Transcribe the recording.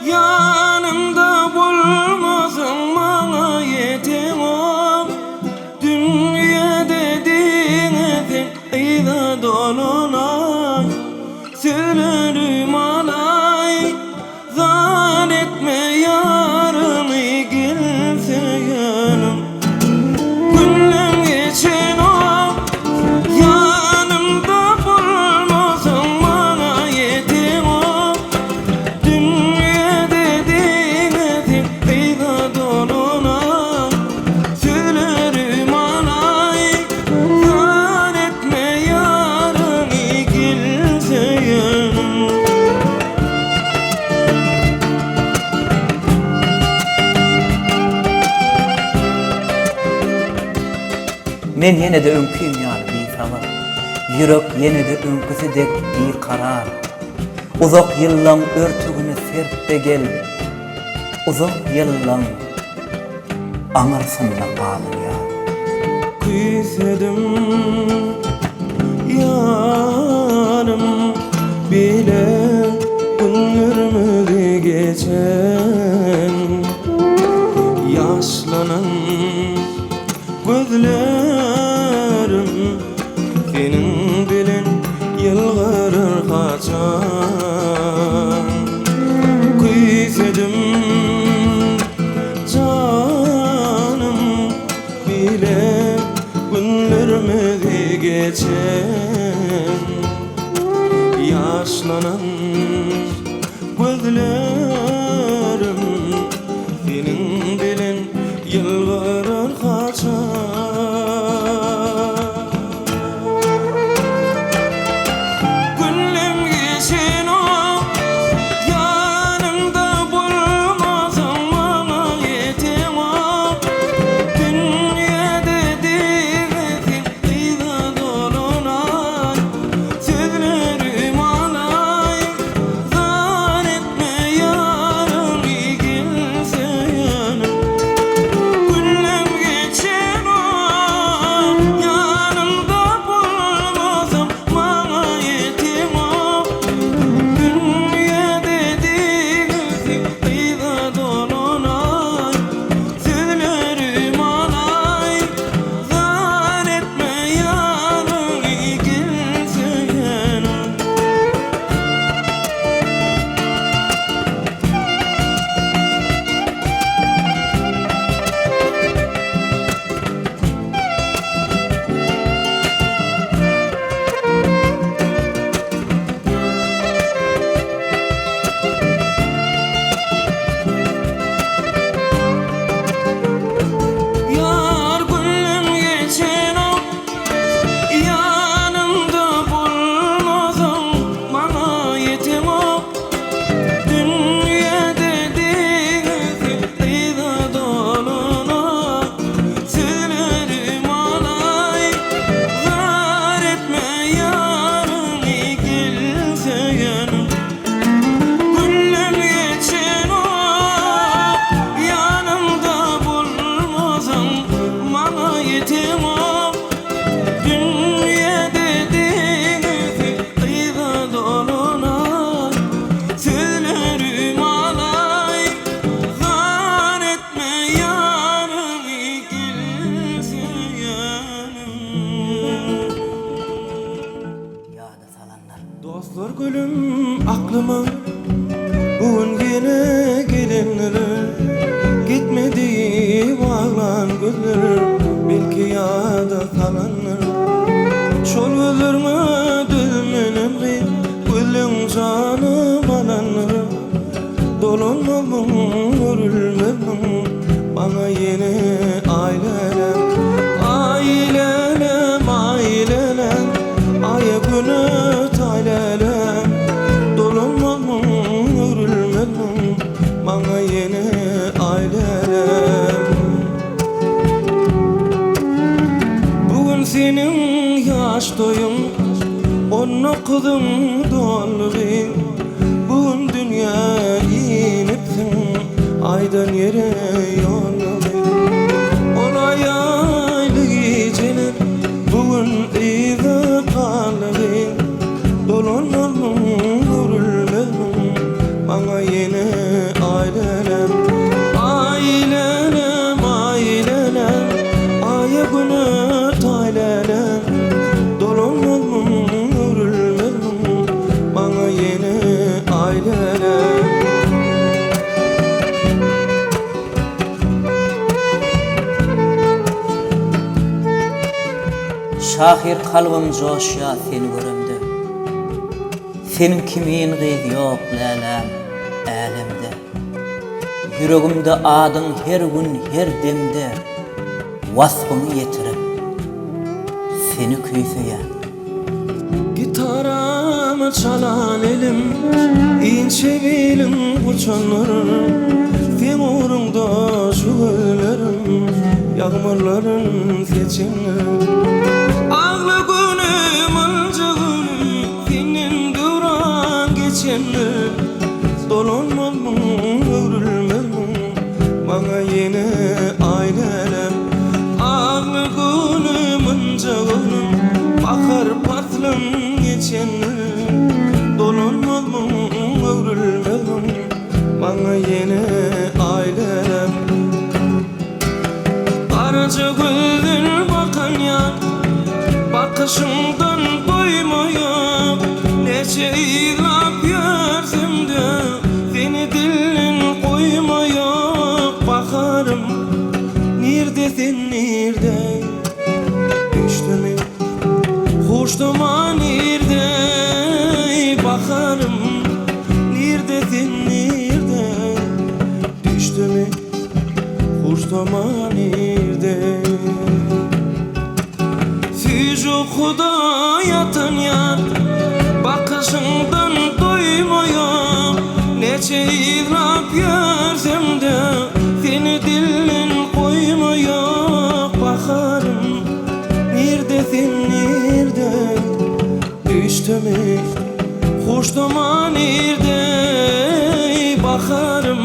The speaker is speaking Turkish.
Yanımda bulmasın bana yetim ol. Dünya dediğin eyda dolunay. Söylerim alay. Zannetme yarını gelse yanım. Gönlüm geçen o. Yanımda bulmasın bana yetim ol. Dünya dediğin eyda dolunay. Söylerim alay. Zannetme yarını gelse yanım. Men yine de önküyüm yani bir sabah. Yürek yine de önküsüdek bir karar. Uzak yıllan örtügünü serp de gel. Uzak yıllan anırsın da kalır ya. Küsedim yarım bile günlerimi geçen. Yaşlanan gözlerim senin bilen yılgırır kaçan. Küsedim canım bile günlerimizi geçen. Yaşlanan gözlerim senin bilen yılgırır kaçan. Gönlüm geçen o. Yanımda bulmasın bana yetim ol. Dünya dediğin eyda dolunay. Söylerim alay. Zannetme yarın gelse yanım. Gönlüm geçen o. Yanımda bulmasın bana yetim ol. Dünya dediğin eyda dolunay. Söylerim alay. Zannetme yarın gelse yanım. Yar gönlüm geçen o. Yanımda bulmasın bana yetim ol. Dünya dediğin eyda dolunay. Söylerim alay. Zar etme yarın gelse yanım. Gönlüm geçen o. Yanımda bulmasın bana yetim ol. Dünya dediğin eyda dolunay. Söylerim alay. Zar etme yarın gelse yanım. Yağda salanlar. Dostlar gülüm aklıma bugün yine gelenleri. Gitmedi bağlan gözler belki yağda kalanlar. Çol gözlerime düzmenim bir gülüm canım alanlar. Dolunmamım görülmemim bana yine ailelem. Ailelem ailelem aya günü taylelem. Dolunmamım görülmemim bana yine ailelem. Bugün senin yaş doyum onu kızım dolgin. Bugün dünya inipsin aydan yere yolgin. Olay aylı geceler bugün eyda kalgin. Dolunmamım görülmemim şahir kalbim coşya seni göremde. Senin kimin gyzy yok lälem älemde. Yüregimde adyň her gün her demde. Wasfyny ýetirip seni küýseýär. Gitaramı çalan elim, inçe bilim uçanlarım. Sen uğrunda şu güllerim, yağmurların seçenlerim. Ağlı günüm, ılca günüm, senin duran geçenlerim. Dolanmaz mı, örülmez mi, bana yine ailelem. Ağlı günüm, ılca günüm, bakar patlım geçenlerim. Dolanmaz mı, örülmez mi, bana yine ailelem. Karaca güldür bakan yar, bakışımdan doymayak. Neçe iğlap yersem de seni dilin koymayak. Bakarım nerdesin nerede, düştü mü hoştuma nerede. Bakarım nerdesin nerede, düştü mü hoştuma nerede. Siz okuda yatan yar, bakışından doymayak. Neçe iğrap yersem de seni dilin koymayak. Bakarım nerdesin nerede, düştü mü hoştuma nerede. Bakarım